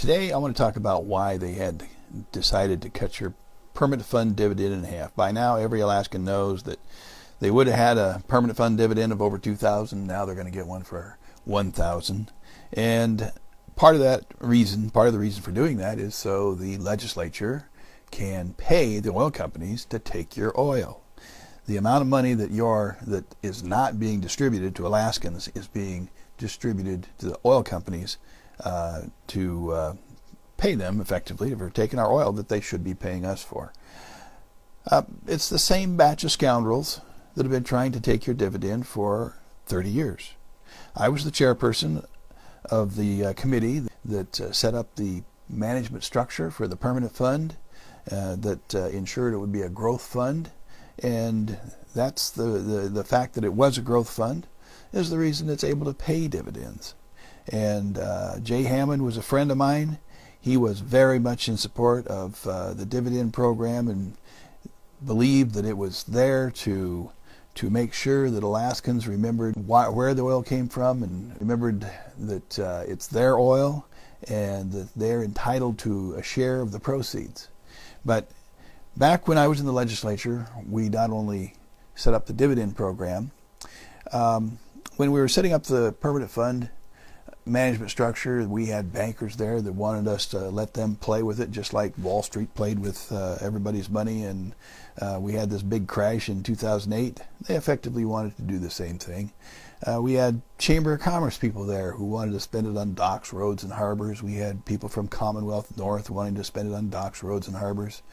Today I want to talk about why they had decided to cut your permanent fund dividend in half. By now every Alaskan knows that they would have had a permanent fund dividend of over $2,000. Now they're going to get one for $1,000. And part of the reason for doing that is so the legislature can pay the oil companies to take your oil. The amount of money that is not being distributed to Alaskans is being distributed to the oil companies to pay them effectively for taking our oil that they should be paying us for. It's the same batch of scoundrels that have been trying to take your dividend for 30 years. I was the chairperson of the committee that set up the management structure for the permanent fund that ensured it would be a growth fund, and that's the fact that it was a growth fund is the reason it's able to pay dividends. And Jay Hammond was a friend of mine. He was very much in support of the dividend program and believed that it was there to make sure that Alaskans remembered where the oil came from and remembered that it's their oil and that they're entitled to a share of the proceeds. But back when I was in the legislature, we not only set up the dividend program, when we were setting up the permanent fund management structure, we had bankers there that wanted us to let them play with it just like Wall Street played with everybody's money, and we had this big crash in 2008. They effectively wanted to do the same thing. We had Chamber of Commerce people there who wanted to spend it on docks, roads, and harbors. We had people from Commonwealth North wanting to spend it on docks, roads, and harbors.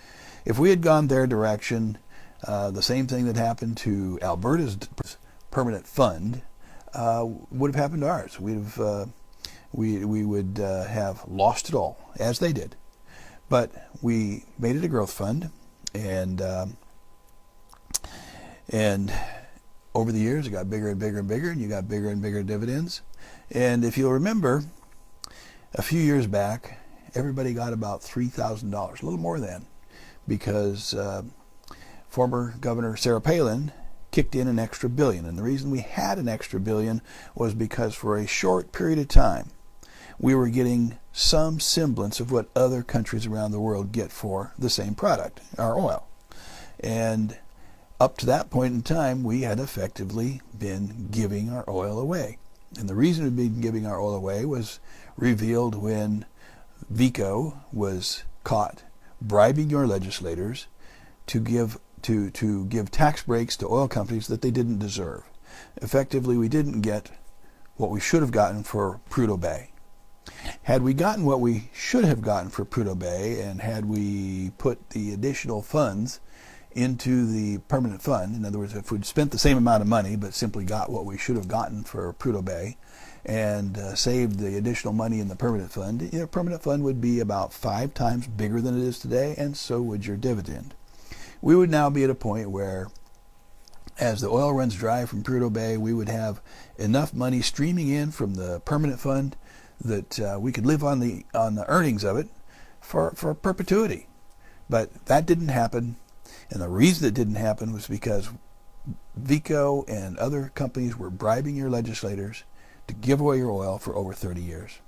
If we had gone their direction, the same thing that happened to Alberta's permanent fund would have happened to ours. We would have lost it all, as they did. But we made it a growth fund, and over the years it got bigger and bigger and bigger, and you got bigger and bigger dividends. And if you'll remember, a few years back, everybody got about $3,000, a little more than, because former Governor Sarah Palin kicked in an extra billion. And the reason we had an extra billion was because for a short period of time, we were getting some semblance of what other countries around the world get for the same product, our oil. And up to that point in time, we had effectively been giving our oil away. And the reason we'd been giving our oil away was revealed when VICO was caught bribing your legislators to give tax breaks to oil companies that they didn't deserve. Effectively, we didn't get what we should have gotten for Prudhoe Bay. Had we gotten what we should have gotten for Prudhoe Bay, and had we put the additional funds into the permanent fund, in other words, if we'd spent the same amount of money but simply got what we should have gotten for Prudhoe Bay and saved the additional money in the permanent fund, your permanent fund would be about 5 times bigger than it is today, and so would your dividend. We would now be at a point where, as the oil runs dry from Prudhoe Bay, we would have enough money streaming in from the permanent fund that we could live on the earnings of it for perpetuity. But that didn't happen, and the reason it didn't happen was because VICO and other companies were bribing your legislators to give away your oil for over 30 years.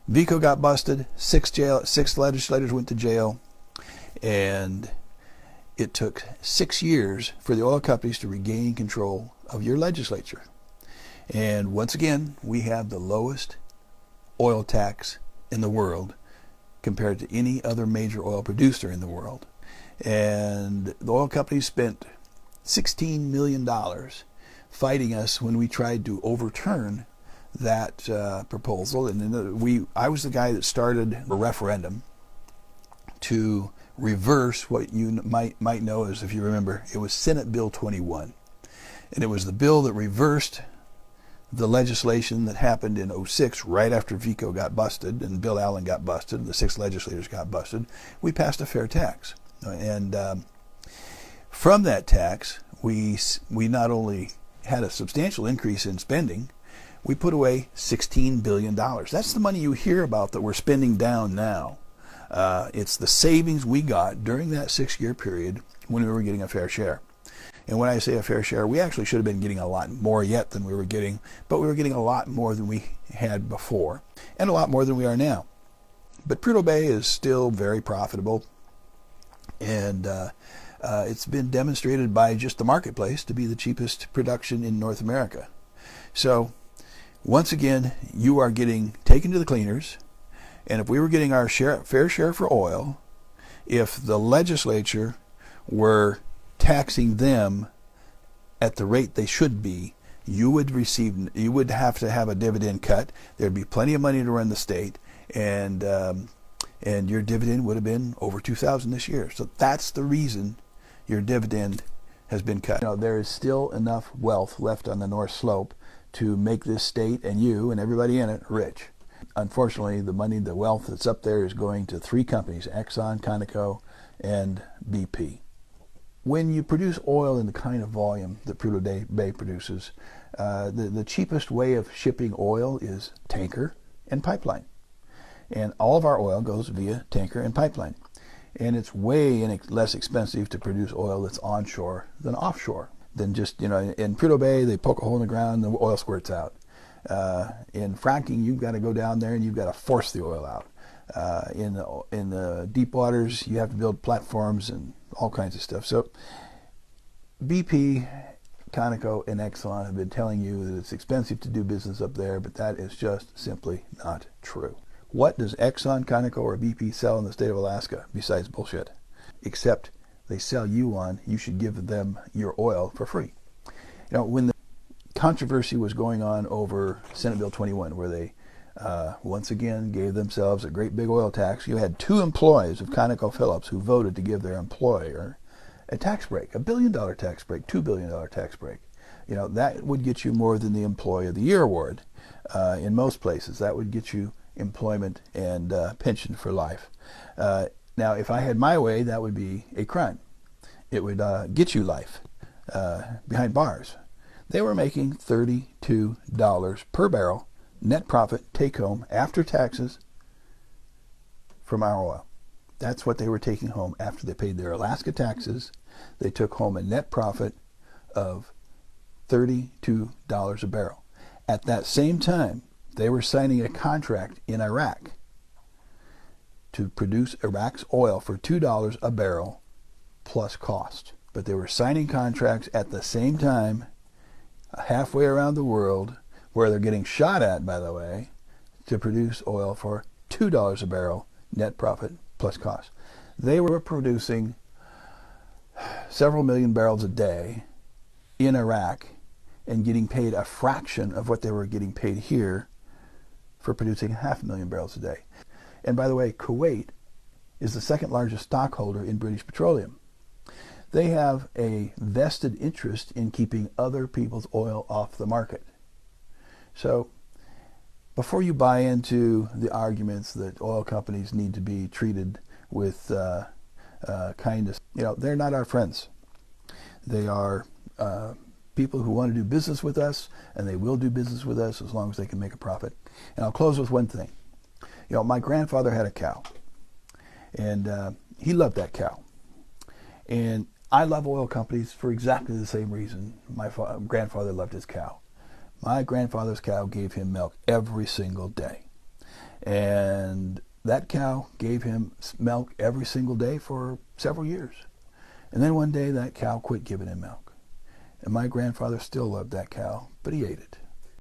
VICO got busted, 6 legislators went to jail, and it took 6 years for the oil companies to regain control of your legislature. And once again, we have the lowest oil tax in the world compared to any other major oil producer in the world. And the oil companies spent $16 million fighting us when we tried to overturn that proposal. And I was the guy that started a referendum to reverse what you might know as, if you remember, it was Senate Bill 21. And it was the bill that reversed the legislation that happened in 2006, right after VICO got busted and Bill Allen got busted and the 6 legislators got busted. We passed a fair tax. And from that tax, we not only had a substantial increase in spending, we put away $16 billion. That's the money you hear about that we're spending down now. It's the savings we got during that 6-year period when we were getting a fair share. And when I say a fair share, we actually should have been getting a lot more yet than we were getting, but we were getting a lot more than we had before, and a lot more than we are now. But Prudhoe Bay is still very profitable, and it's been demonstrated by just the marketplace to be the cheapest production in North America. So once again, you are getting taken to the cleaners, and if we were getting our fair share for oil, if the legislature were taxing them at the rate they should be, you would have to have a dividend cut. There'd be plenty of money to run the state, and your dividend would have been over $2,000 this year. So that's the reason your dividend has been cut. There is still enough wealth left on the North Slope to make this state and you and everybody in it rich. Unfortunately, the wealth that's up there is going to 3 companies, Exxon, Conoco, and BP. When you produce oil in the kind of volume that Prudhoe Bay produces, the cheapest way of shipping oil is tanker and pipeline. And all of our oil goes via tanker and pipeline. And it's way less expensive to produce oil that's onshore than offshore. Than just, in Prudhoe Bay, they poke a hole in the ground and the oil squirts out. In fracking, you've got to go down there and you've got to force the oil out. In the deep waters, you have to build platforms and all kinds of stuff. So BP, Conoco, and Exxon have been telling you that it's expensive to do business up there, but that is just simply not true. What does Exxon, Conoco, or BP sell in the state of Alaska besides bullshit? Except they sell you on, you should give them your oil for free. When the controversy was going on over Senate Bill 21, where they once again gave themselves a great big oil tax, you had 2 employees of ConocoPhillips who voted to give their employer a tax break, $1 billion tax break, $2 billion tax break. That would get you more than the Employee of the Year award in most places. That would get you employment and pension for life. Now, if I had my way, that would be a crime. It would get you life behind bars. They were making $32 per barrel net profit take home after taxes from our oil. That's what they were taking home after they paid their Alaska taxes. They took home a net profit of $32 a barrel. At that same time, they were signing a contract in Iraq to produce Iraq's oil for $2 a barrel plus cost. But they were signing contracts at the same time halfway around the world, where they're getting shot at, by the way, to produce oil for $2 a barrel net profit plus cost. They were producing several million barrels a day in Iraq and getting paid a fraction of what they were getting paid here for producing 500,000 barrels a day. And by the way, Kuwait is the second largest stockholder in British Petroleum. They have a vested interest in keeping other people's oil off the market. So before you buy into the arguments that oil companies need to be treated with kindness, they're not our friends. They are people who want to do business with us, and they will do business with us as long as they can make a profit. And I'll close with one thing. My grandfather had a cow, and he loved that cow. And I love oil companies for exactly the same reason my grandfather loved his cow. My grandfather's cow gave him milk every single day. And that cow gave him milk every single day for several years. And then one day that cow quit giving him milk. And my grandfather still loved that cow, but he ate it.